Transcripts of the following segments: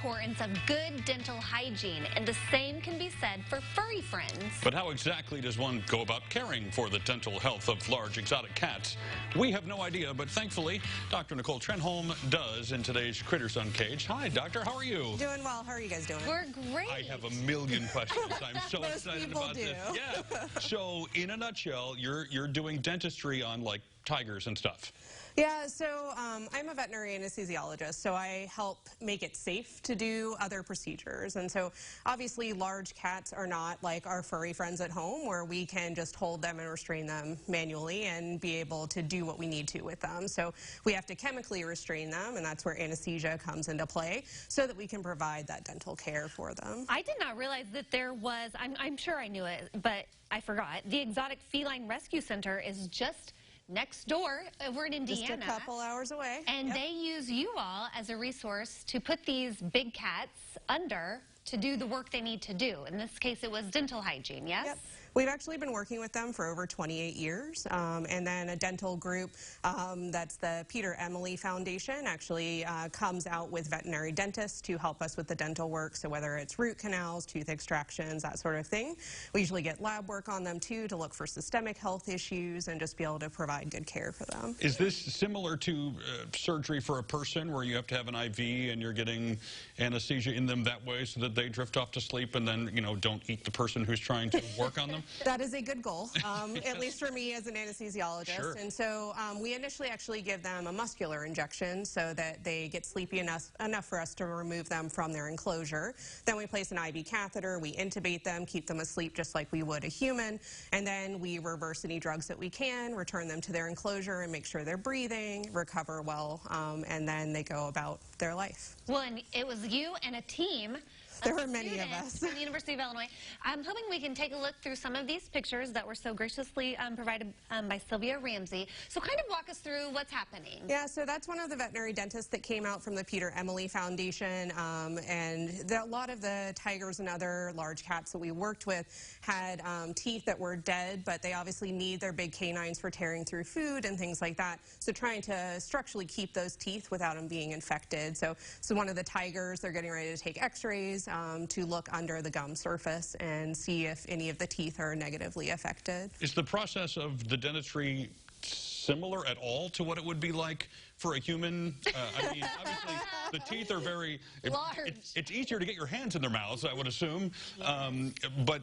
importance of good dental hygiene, and the same can be said for furry friends. But how exactly does one go about caring for the dental health of large exotic cats? We have no idea, but thankfully, Dr. Nicole Trenholm does in today's Critters Uncaged. Hi, Doctor. How are you? Doing well. How are you guys doing? We're great. I have a million questions. I'm so Most excited people about do. this. Yeah. So, in a nutshell, you're doing dentistry on like tigers and stuff. Yeah, so I'm a veterinary anesthesiologist, so I help make it safe to do other procedures. And so obviously large cats are not like our furry friends at home where we can just hold them and restrain them manually and be able to do what we need to with them. So we have to chemically restrain them, and that's where anesthesia comes into play so that we can provide that dental care for them. I did not realize that there was, I'm sure I knew it, but I forgot. The Exotic Feline Rescue Center is just next door over in Indiana. Just a couple hours away. And Yep. they use you all as a resource to put these big cats under to do the work they need to do. In this case, it was dental hygiene, yes? Yep. We've actually been working with them for over 28 years. And then a dental group that's the Peter Emily Foundation actually comes out with veterinary dentists to help us with the dental work. So whether it's root canals, tooth extractions, that sort of thing. We usually get lab work on them too to look for systemic health issues and just be able to provide good care for them. Is this similar to surgery for a person where you have to have an IV and you're getting anesthesia in them that way so that they drift off to sleep and then, you know, don't eat the person who's trying to work on them? That is a good goal, at least for me as an anesthesiologist. Sure. And so we initially actually give them a muscular injection so that they get sleepy enough for us to remove them from their enclosure. Then we place an IV catheter, we intubate them, keep them asleep just like we would a human, and then we reverse any drugs that we can, return them to their enclosure and make sure they're breathing, recover well, and then they go about their life. Well, and it was you and a team. There were many of us. From the University of Illinois. I'm hoping we can take a look through some of these pictures that were so graciously provided by Sylvia Ramsey. So kind of walk us through what's happening. Yeah, so that's one of the veterinary dentists that came out from the Peter Emily Foundation. And a lot of the tigers and other large cats that we worked with had teeth that were dead, but they obviously need their big canines for tearing through food and things like that. So trying to structurally keep those teeth without them being infected. So one of the tigers, they're getting ready to take x-rays to look under the gum surface and see if any of the teeth are negatively affected. Is the process of the dentistry similar at all to what it would be like for a human? I mean, obviously, the teeth are very large. It's easier to get your hands in their mouths, I would assume. But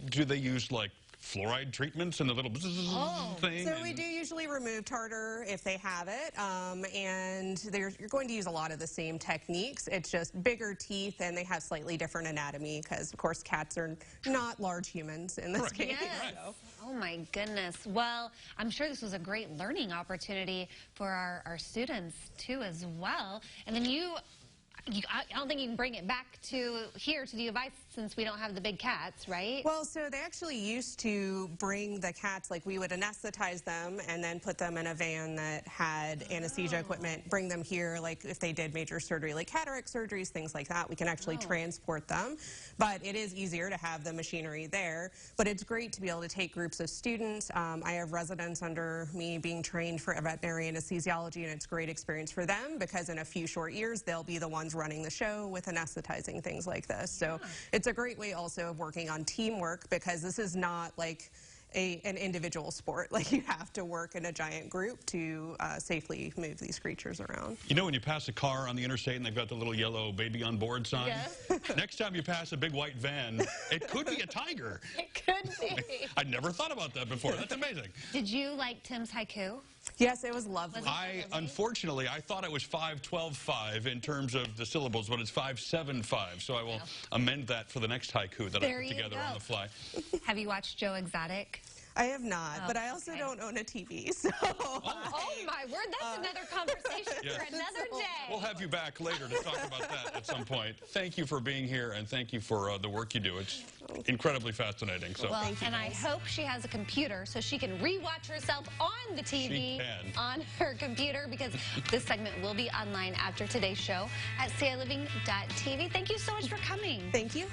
do they use like fluoride treatments and the little thing? So we do usually remove tartar if they have it, and you're going to use a lot of the same techniques. It's just bigger teeth, and they have slightly different anatomy because, of course, cats are not large humans in this case. Yes. So. Oh my goodness. Well, I'm sure this was a great learning opportunity for our students too as well. And then I don't think you can bring it back to here to the device since we don't have the big cats, right? Well, so they actually used to bring the cats, like we would anesthetize them and then put them in a van that had anesthesia equipment, bring them here, like if they did major surgery, like cataract surgeries, things like that, we can actually transport them. But it is easier to have the machinery there. But it's great to be able to take groups of students. I have residents under me being trained for veterinary anesthesiology, and it's a great experience for them because in a few short years, they'll be the ones running the show with anesthetizing things like this. So it's a great way also of working on teamwork because this is not like an individual sport. Like you have to work in a giant group to safely move these creatures around. You know when you pass a car on the interstate and they've got the little yellow baby on board sign? Yes. Next time you pass a big white van, it could be a tiger. It could be. I'd never thought about that before. That's amazing. Did you like Tim's haiku? Yes, it was lovely. Unfortunately, I thought it was 5-12-5 in terms of the syllables, but it's 5-7-5. So I will amend that for the next haiku that I put together on the fly. Have you watched Joe Exotic? I have not, but I also don't own a TV, so... Oh my word, that's another conversation for another day. We'll have you back later to talk about that at some point. Thank you for being here, and thank you for the work you do. It's incredibly fascinating. So. Well, and I hope she has a computer so she can rewatch herself on the TV on her computer, because this segment will be online after today's show at CILiving.tv. Thank you so much for coming. Thank you.